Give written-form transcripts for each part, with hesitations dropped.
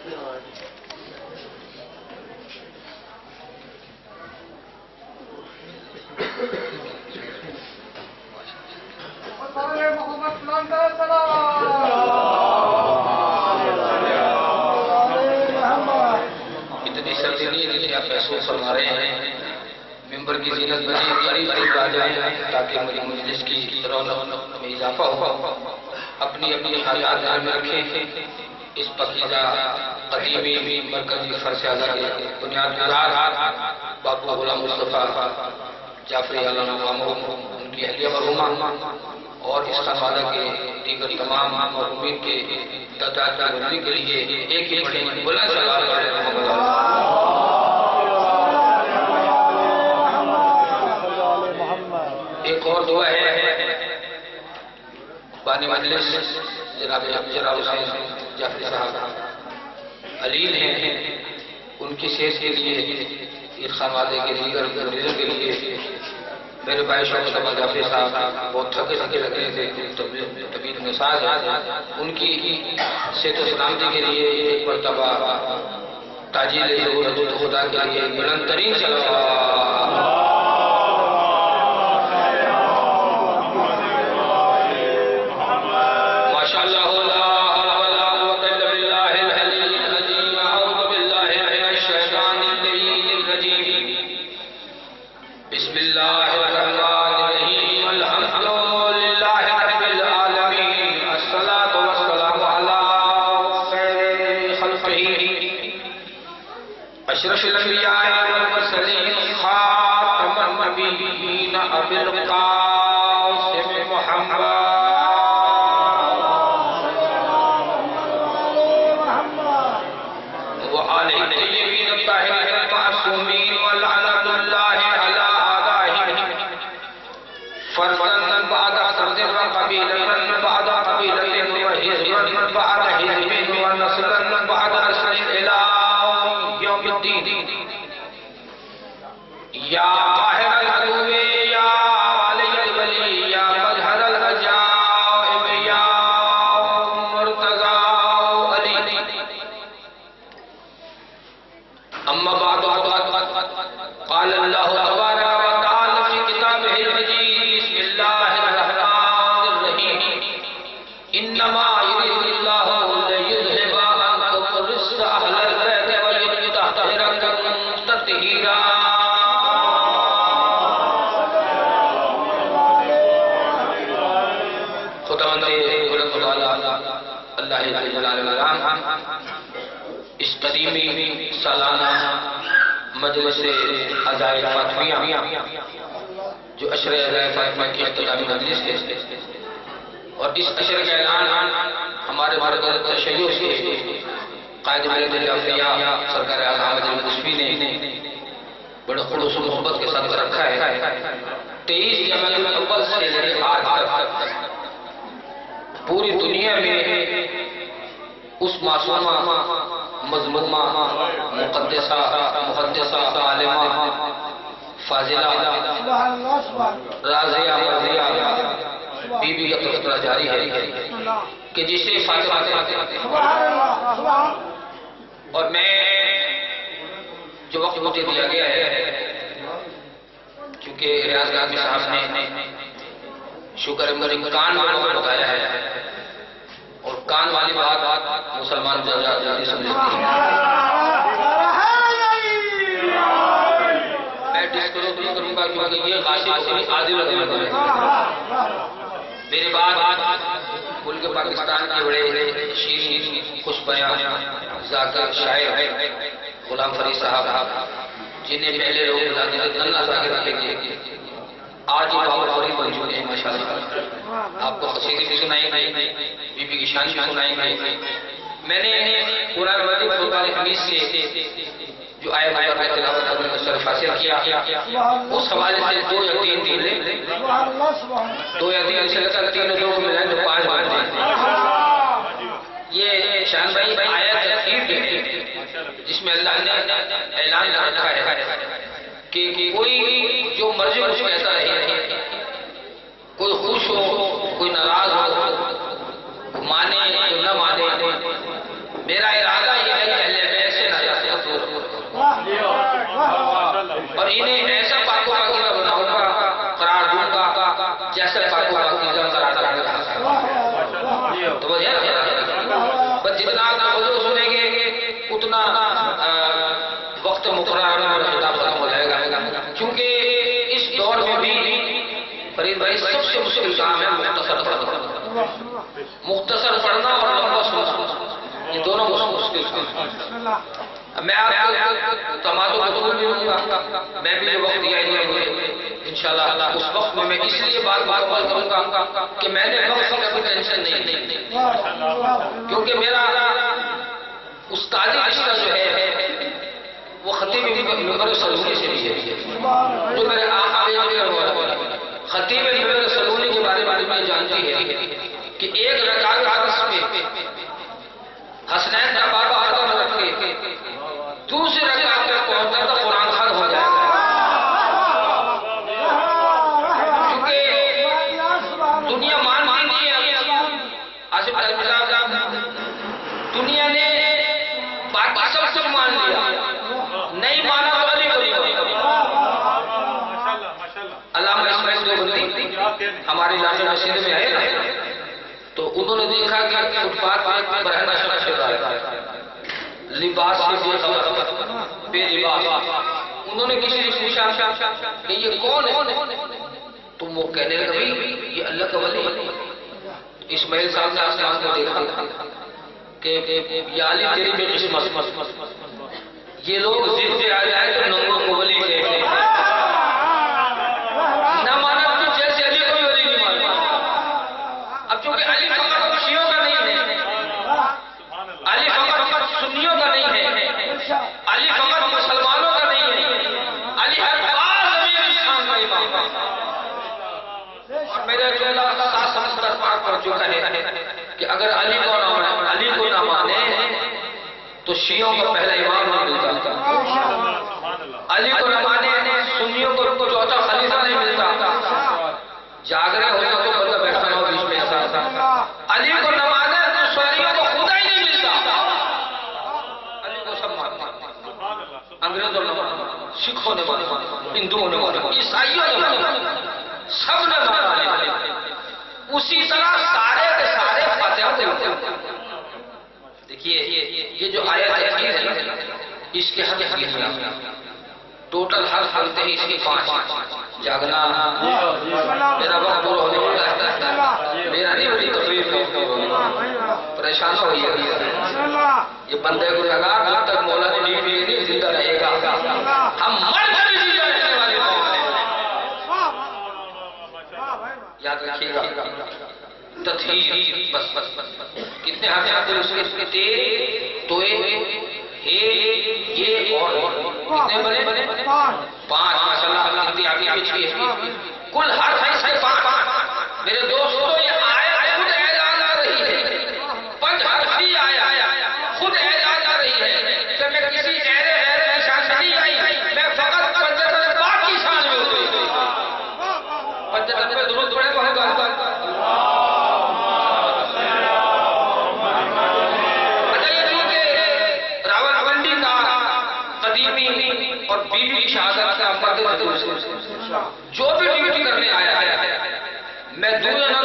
اتنی سردی نہیں ہے جسے آپ محسوس فرما رہے ہیں، ممبر کی زینت مزید قریب قریب آ جائیں تاکہ میری مجلس کی رونق میں اضافہ ہو. اپنی اپنی حاجات ذہن میں رکھیں. اس پکیزہ قدیمی مرکزی فرش اعلیٰ کے بنیاد گزار بابو غلام مصطفیٰ جعفری علامہ ان کی اہلیہ مرحومہ اور اس خانوادہ کے دیگر تمام مرحومین کے تعداد بندی کے لیے ایک ہی پڑھیں بلند صلوات علی محمد. ایک اور دعا ہے بانی مجلس جناب حسین جعفری صاحب علیل ہیں، ان کی صحت کے لیے، اس خانوادے کے دیگر کے لیے. میرے بھائی شوکت احمد جعفری صاحب بہت تھکے لگ رہے تھے، طبیعت نساز ہے، ان کی صحت و سلامتی کے لیے ایک مرتبہ تاجیل ظہور خدا کے لیے بلند ترین صلوات. اشرف الانبیاء والمرسلین خاتم النبیین ابی القاسم محمد وآلہ الطیبین الطاہرین المعصومین ولعنۃ اللہ علی اعدائہم فردا بعد فرد وقبیلۃ بعد قبیلۃ وحزبا بعد حزب ونسلا بعد نسل الى یا قاہر العدو یا علی الولی یا مظہر العجائب یا مرتضی علی. اما بعد قال اللہ تبارک و تعالی فی کتابہ المجید بسم اللہ الرحمن الرحیم انما یرید اللہ لیذہب عنکم الرجس اہل البیت ولیطہرکم تطہیرا. اس قدیمی سالانہ مجلس عزائے فاطمیہ جو عشر عزائے فاطمیہ کی اختتامی مجلس ہے، اور اس عشر کا اعلان ہمارے مرکز تشیع سے قائد ملت الاولیاء سرکار اعظم احمد مدشفی نے بڑے خلوص و محبت کے ساتھ رکھا ہے. 23 ربیع الاول سے لے کر آج تک پوری دنیا میں اس معصومہ مظلومہ مقدسہ محدثہ عالمہ فاضلہ راضیہ مرضیہ بی بی کا تذکرہ جاری ہے کہ جسے فاطمہ. اور میں جو وقت مجھے دیا گیا ہے، چونکہ ریاض غازی صاحب نے شکر میری کان والوں کو بتایا ہے، اور کان والی بات مسلمان جلدی سمجھتے ہیں. میں ڈسکلوز نہیں کروں گا کیونکہ یہ غاشق عادل ہے. میرے بعد ملک پاکستان کے بڑے شیرین خوش بیاں ذاکر شاعر غلام فرید صاحب، جنہیں پہلے لوگ اللہ ذاکر کہتے ہیں، آج ہی بابا فوری موجود ہیں. ماشاءاللہ آپ کو قصیدے بھی سنائیں گے، بی بی کی شان بھی سنائیں گے. میں نے قرآن مجید فرقان حمید سے جو آئے مقرر میں تلاوت کرنے کا شرف حاصل کیا، اس حوالے سے 2 یا 3 دن لیں، 2 یا 3 سے لگتا 3 اور 2 کو ملائیں تو 5 بار دیں. یہ شان بھائی آیت اخیر ہے جس میں اللہ نے اعلان رکھا ہے کہ کوئی جو مرضی کچھ کہتا رہے، کوئی خوش ہو کوئی ناراض ہو، مانے کوئی نہ مانے، میرا ارادہ یہ ہے جتنا حضور سنیں گے اتنا وقت مقرر اور خطاب ختم ہو جائے گا، کیونکہ اس دور میں بھی فرید بھائی سب سے مشکل کام ہے مختصر پڑھنا، مختصر پڑھنا اور لمبا سننا، یہ دونوں مشکل کام ہے۔ میں آپ تمام کو بھی ہوں گا، میں بھی جو وقت دیا ہے انشاءاللہ اس وقت میں اس لیے بات کروں گا کہ میں نے وقت کا کوئی ٹینشن نہیں، کیونکہ میرا استادی رشتہ جو ہے وہ خطیب منبر سلونی سے بھی ہے، جو میرے خطیب منبر سلونی کے بارے میں جانتی ہے کہ ایک رکعت عرض میں حسنین کا بابا آدم رکھ کے دوسری رکعت میں پہنچتا تو قرآن ختم ہو جائے گا، کیونکہ دنیا مانتی نہیں ہے۔ آصف دنیا نے باقی سب کچھ مان لیا، نہیں مانا تو علی کو علامہ اسماعیل دیوبندی ہمارے علاقے مسجد میں آئے تو انہوں نے دیکھا کہ فٹ پاتھ پر برہنہ شخص چل رہا ہے، لباس سے بے خبر، بے لباس۔ انہوں نے کسی سے پوچھا کہ یہ کون ہے، تو وہ کہنے لگا یہ اللہ کا ولی ہے۔ اسماعیل صاحب نے آسمان کو دیکھا کہ یا علی تیری بے قسمت، یہ لوگ ضد پہ آ جائے تو ننگوں کو ولی کہتے ہیں، نہ مانا تو جیسے علی کو بھی ولی نہیں مانا۔ اب چونکہ علی فقط شیعوں کا نہیں ہے، علی فقط سنیوں کا نہیں ہے، علی فقط مسلمانوں کا نہیں ہے، علی ہر زمین انسان کا امام ہے۔ اور میرے اللہ کا ساتھ سمندر پار کر چکا ہے کہ اگر علی کو نہ مانے تو شیعوں کا پہلا امام نہیں ملتا، علی کو نہ مانے سنیوں کو چوتھا خلیفہ نہیں ملتا، جاگرے ہوتا تو بندہ بیٹھا ہو بیچ میں ایسا، علی کو نہ مانے تو سنیوں کو خدا ہی نہیں ملتا، علی کو سب مانتے، انگریزوں نے مانا، سکھوں نے مانا، ہندوؤں نے مانا، عیسائیوں نے مانا، سب نے مانا۔ اسی طرح سارے کے سارے فاتحہ ہوتے ہیں۔ دیکھیے یہ جو آیت ہے اس کے حد ہے، ٹوٹل حرف بنتے ہیں اس کے 5۔ جاگنا میرا وقت پورا ہونے والا ہے، میرا نہیں بڑی تقریر پریشان ہوئی ہے، یہ بندے کو لگا جب تک مولا نے نیند نہیں زندہ رہے گا، ہم مر کر بھی زندہ رہنے والے قوم ہیں۔ یاد رکھیے گا تطہیر، بس کتنے ہاتھ اس کے تے توئے یہ اور کتنے بنے 5 ماشاءاللہ، کتنی آگے پیچھے کل ہر سے 5۔ میرے دوستو یہ آیت خود اعلان آ رہی ہے، 5 حرفی آیت خود اعلان آ رہی ہے کہ میں کسی غیر نشان سے نہیں آئی، میں فقط پنجتن پاک کی شان میں ہوئی، پنجتن پہ درود پڑھے بہت اور بیوی کی شہادت کا جو بھی ڈیوٹی کرنے آیا ہے، میں دعا نہ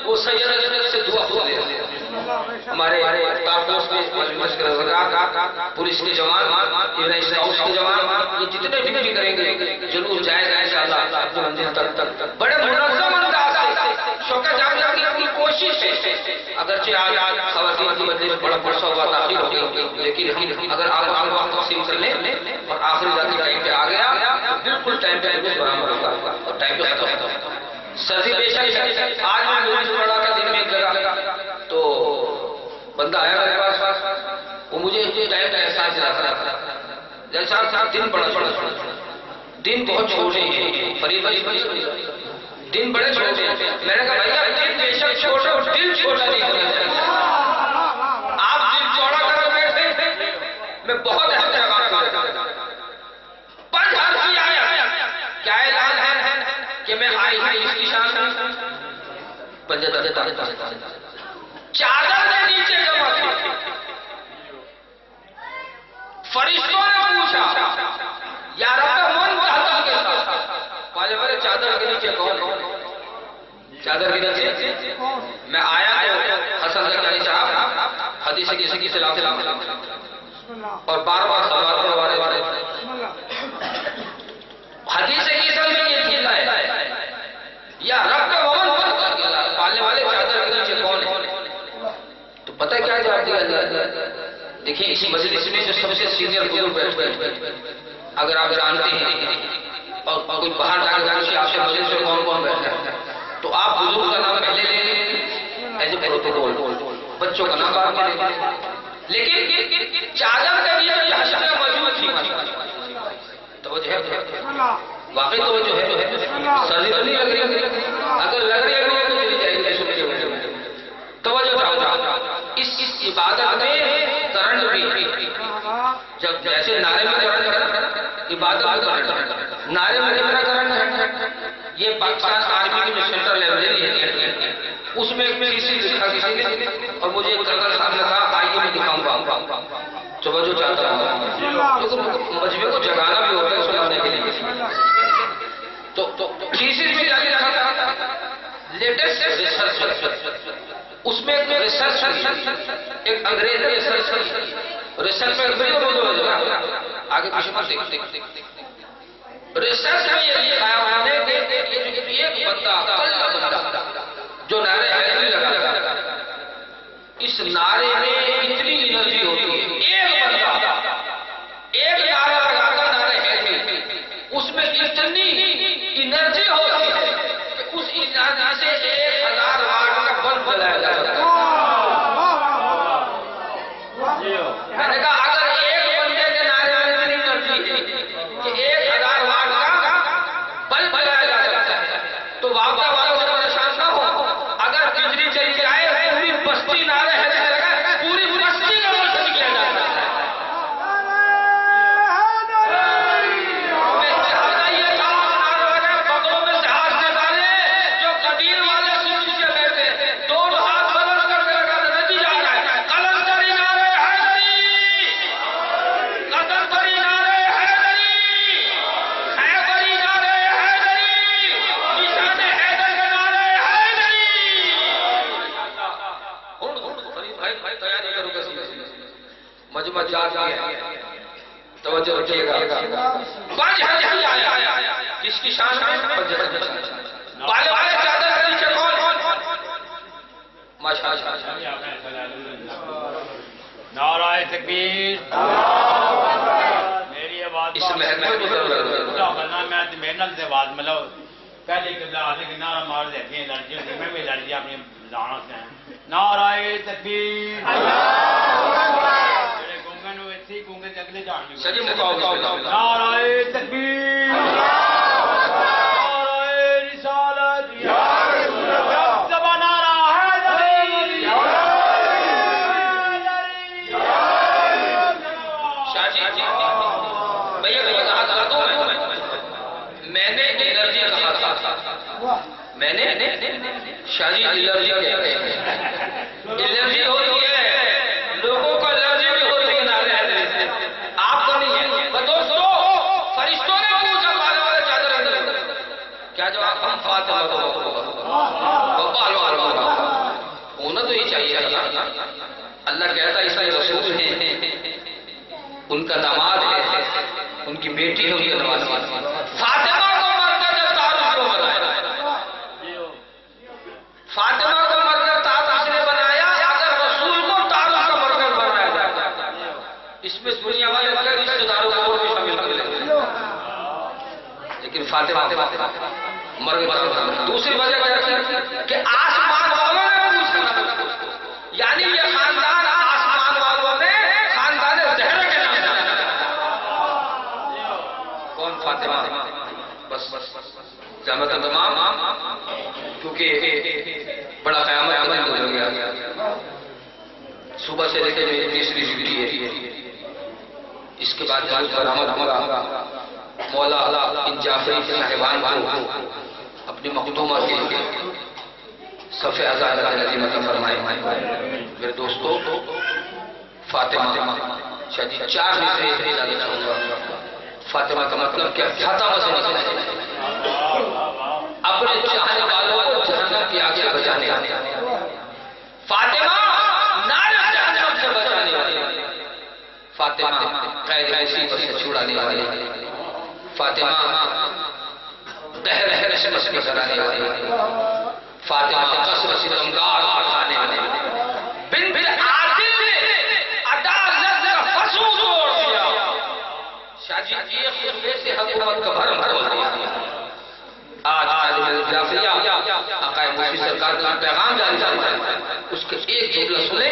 وہ سید سے دعا ہو دے۔ ہمارے تاپوس کے پولیس کے جوان، اسکاؤٹس کے جوان، یہ جتنے ڈیوٹی کریں گے جلوس جائے گا انشاءاللہ اپنی منزل تک بڑے منظم انداز سے شوکت جامعہ کی اپنی کوشش ہے۔ اگرچہ آج خواتین کی مجلس میں بڑا پرسہ ہوا تاخیر ہو گئی، لیکن اگر آپ وقت تقسیم کر لیں اور آخری ذاتی ٹائم پہ آ گیا بالکل ٹائم پہ بالکل برابر ہوگا اور ٹائم پہ ختم ہوگا۔ سردی بے شک آج میں مجھے پڑھا کا دن میں ایک جگہ تو بندہ آیا میرے پاس، وہ مجھے ٹائم کا احساس دلا تھا، جیسا صاحب دن بڑا دن بہت چھوٹے ہیں، فرید بھائی دن بڑے چھوٹے ہیں۔ میں نے کہا بھائی دن بے شک چھوٹے اور دل چھوٹا نہیں ہونا چاہیے، آپ دل چوڑا کرو گے میں بہت اہم جگہ کرتا ہوں۔ 5 حرفی آیا کیا اعلان ہے کہ میں آئی ہوں اس کی شان میں پنجتن چادر کے نیچے جمع تھی۔ فرشتوں نے پوچھا یا رب من چاہتا کے ساتھ، پہلے بڑے چادر کے نیچے کون؟ چادر کے نیچے میں آیا تو حسن زکریا صاحب حدیث جیسے کہ سلام اور بار بار سوال کروانے حدیث کی سب میں یہ کہتا ہے یا رب کا ومن پالنے والے چادر کے نیچے کون ہے؟ تو پتہ کیا جواب دیا؟ دیکھیں اسی مجلس میں جو سب سے سینئر بزرگ بیٹھے اگر آپ جانتے ہیں اور کوئی باہر جا کے آپ سے مجلس میں کون بیٹھا ہے تو آپ بزرگ کا نام پہلے لے لیں ایز اے پروٹوکول، بچوں کا نام بعد میں لے لیں، لیکن چادر کا یہ حشر میں موجود تھی توجہ ہے واقعی توجہ ہے سرزی تو نہیں لگ رہی اگر لگ رہی ہے تو چلی جائے گی شکریہ توجہ اس عبادت میں کرنٹ بھی جب جیسے نعرے میں کرنٹ ہے عبادت میں کرنٹ ہے نعرے میں کتنا کرنٹ ہے یہ پاکستان آرمی کی جو سینٹرل لائبریری ہے اس میں کسی لکھا کسی نے اور مجھے کرنل صاحب نے کہا آئیے میں دکھاؤں گا توجہ چاہتا ہوں مجمع کو جگانا بھی ہوتا ہے سنانے کے لیے تو کسی بھی جانے رکھا لیٹسٹ ریسرچ اس میں ایک ریسرچ ایک انگریزی ریسرچ میں آگے پیچھے پر دیکھ ریسرچ میں یہ لکھایا ہوا ہے کہ ایک بندہ جو نعرے حیدری لگاتا اس نعرے میں اتنی انرجی ہوتی ہے ایک بندہ ایک نعرہ لگاتا نعرے حیدری اس میں اتنی انرجی ہوتی ہے کہ اس انرجی سے 1000 واٹ کا بلب جلایا جا سکتا ہے۔ میں نے کہا اگر ایک بندے کے نعرے میں اتنی انرجی ہے کہ 1000 واٹ کا بلب جلایا جا سکتا ہے تو واقعہ والوں سے پریشان نہ ہو اگر بجلی چلی جائے پوری بستی نعرے حیدری لگائے پوری بستی کا روشن کیا جاتا ہے۔ مجمع جات گیا توجہ رکھیے گا پانچ حج آیا کس کی شان میں بالے والے چادر کے نیچے کون ماشاءاللہ نعرہ تکبیر میری آواز اس محل میں بولنا میں میرے نال سے آواز ملو پہلے قبلہ آنے کے نعرہ مار دیتے ہیں لڑکیوں سے میں بھی لڑکی اپنی لانا سے نعرہ تکبیر سجی مقاوم نعرہ تکبیر نعرہ رسالت زبا نعرہ حیدری شاہ جی بھئی وضاحت کر دوں میں نے انرجی کہا تھا میں نے شاہ جی انرجی کہتے ہیں انرجی ہوتی ہے لوگوں کو انرجی بھی ہوتی ہے نعرے حیدری آپ کو نہیں ہے دوستو فرشتوں نے پوچھا بالے والے چادر اندر کیا جواب ہم فاتحہ بابا ہونا تو یہ چاہیے اللہ کہتا ہے اس میں رسول ہیں ان کا داماد ہے ان کی بیٹی ہے ان کا نواز فاطمہ کو مر کر جب تاج کو بنایا فاطمہ کو مر کر تاج اس نے بنایا اگر رسول کو تاج کا مر کر بنایا جائے اس میں دنیا والے رشتے داروں کو بھی شامل کر لیں لیکن فاطمہ مر کر دوسری وجہ کہ آسمان والوں نے پوچھا یعنی یہ خاندان آسمان والوں نے خاندان زہرا کے نام کون فاطمہ بس جامعہ تمام کیونکہ بڑا قیامت عمل گزر گیا صبح سے لے کے میری تیسری ڈیوٹی ہے اس کے بعد برآمد ہمارا مولا ان جعفری صاحبان کو اپنی مخدومہ کے صف ازاد نظیم عطا فرمائے میرے دوستو فاطمہ شاہ جی 4 مصرے اجازت چاہوں گا فاطمہ کا مطلب کیا فاطمہ سے مسئلہ ہے اپنے چاہنے والوں کو جہنم کی آگ سے بچانے فاطمہ نار جہنم سے بچانے فاطمہ قید مصیبت سے چھڑانے والی، فاطمہ قہر نشمت سے کرانے والی، فاطمہ قصر ستمگار آنے والی، بنت عادل نے عدالت کا فسو توڑ دیا، شاہ جی ایک خطبے سے حکومت کا بھرم کھول دیا۔ آج جعفریہ آقائے موسی سرکار کا پیغام جاری کرتا ہے، اس کے ایک جملہ سنیں،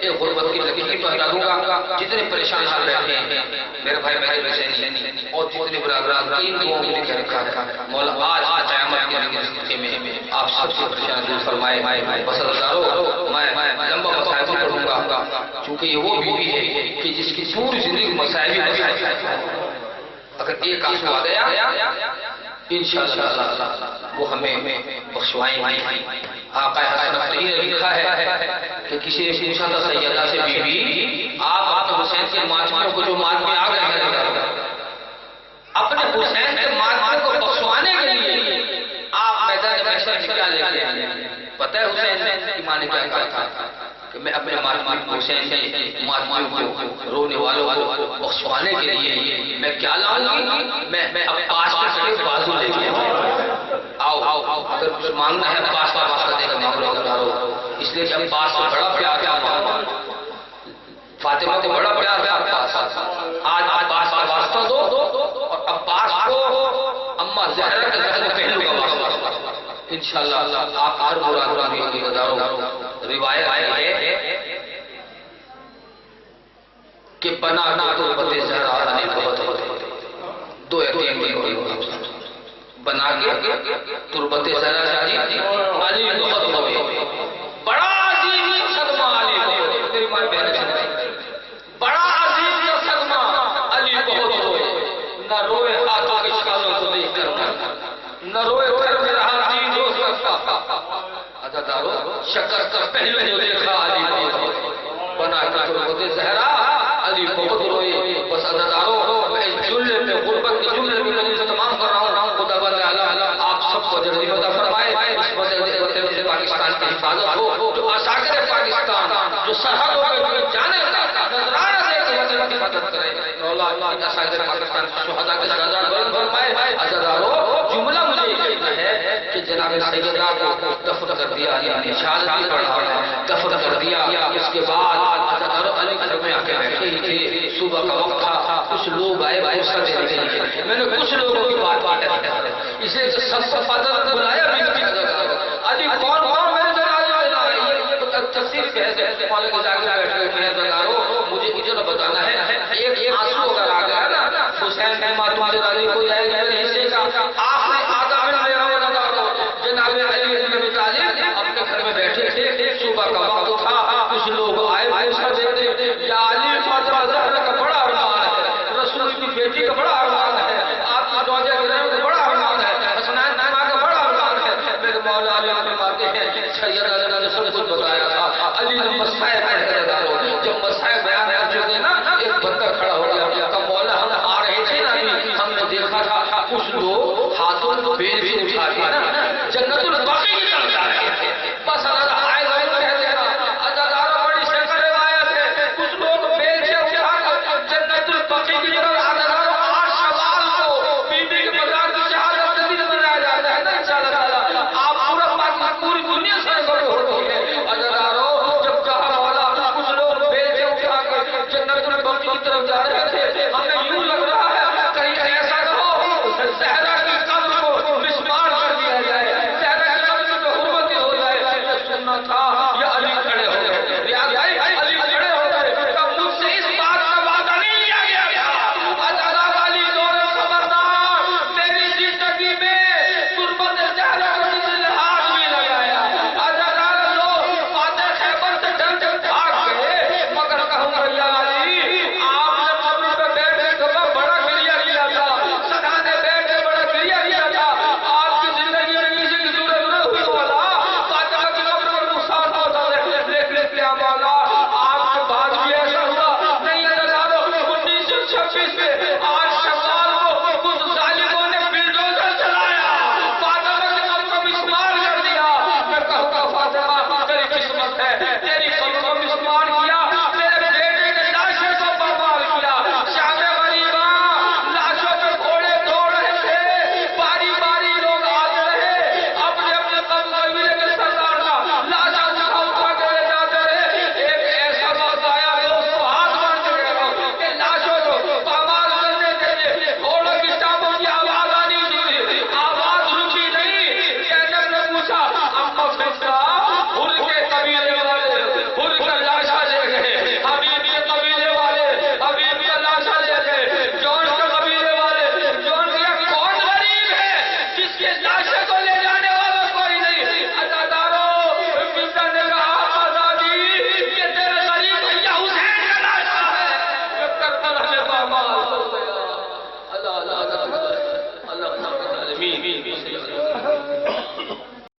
ایک غربت کی لکیر پہنچا دوں گا، جتنے پریشان حال رہتے ہیں میرے بھائی بھائی حسینی اور جتنے برادران تین دعاؤں میں لکھے رکھا ہے، مولا آج قیامت کے رستے میں آپ سب سے پریشان دور فرمائے۔ بس ہزاروں میں لمبا مسائل پڑھوں گا، چونکہ یہ وہ بیوی ہے کہ جس کی پوری زندگی مسائل ہی مسائل ہے، اگر ایک آنسو آ گیا انشاءاللہ وہ ہمیں بخشوائیں گے۔ آقا حسن نے لکھا ہے کہ کسی نے پوچھا تھا سیدہ سے بی بی آپ اپنے حسین کے ماتمیوں کو جو ماتمی آ گئے ہیں اپنے حسین کے ماتمیوں کو بخشوانے کے لیے آپ میدان محشر میں کیا لے کے آئے؟ پتہ ہے حسین کی ماں نے کیا کہا تھا کہ میں اپنے ماتمی حسین کے ماتمیوں کو رونے والوں کو بخشوانے کے لیے میں کیا لاؤں گی؟ میں عباس کے بازو لے کے آؤ اگر کچھ مانگنا ہے عباس کا واسطہ دے کر مانگو ادارو، اس لیے کہ عباس کو بڑا پیار مانگو، فاطمہ کو بڑا پیار عباس، آج عباس کا واسطہ دو اور عباس کو اما زہرا کے ذہن پہلو کا واسطہ انشاءاللہ آپ ہر مراد کی ادارو۔ روایت ہے کہ بنا تربت زہرا علی بہت دو یتیم بنا کے تربت زہرا علی بہت ہوئے، بڑا عظیم صدمہ علی بہت، میری ماں بہن بڑا عظیم صدمہ علی بہت ہوئے، نہ روئے ہاتھوں کے شالوں کو دیکھ کر، نہ روئے گھر میں رہا دین روز کا عزادارو شکر کا پہلے جو دیکھا علی بہت بنا کے تربت زہرا علی بہت روئے۔ بس عزادارو میں اس جملے پہ غربت کے جملے پہ تمام کر رہا ہوں، خدا بند آپ سب کو جلدی عطا فرمائے، اس وطن پاکستان کی حفاظت ہو، جو عساکر پاکستان جو سرحدوں پہ جانے نظرانہ دے کے وطن کی حفاظت کرے، مولا عساکر پاکستان شہداء کے درجات بلند فرمائے۔ عزادارو جملہ مجھے یہ کہنا ہے کہ جناب سیدہ کو دفن کر دیا، یعنی شہادت بھی پڑھا دفن کر دیا، اس کے بعد عزادارو علی گھر میں آ کے بیٹھے ہی تھے، صبح کا وقت تھا، کچھ لوگ آئے غصہ دینے کے لیے، میں نے کچھ لوگوں کی بات اسے سب کو فادر بلایا بھی نہیں، علی کون میرے تفسیر کے ہے مالک جا کے بیٹھے ہیں عزادارو، مجھے اجر بتانا ہے ایک آنسو اگر آ گیا نا حسین کی ماتم سے علی کو جائے گا میرے حصے کا آخری آدھا میں لے رہا ہوں عزادارو، جناب علی بن ابی طالب اپنے گھر میں بیٹھے تھے، صبح کا وقت تھا، کچھ لوگ آئے غصہ دیتے، یا علی فاطمہ زہرا کا بڑا ارمان ہے، رسول کی بیٹی کا بڑا ارمان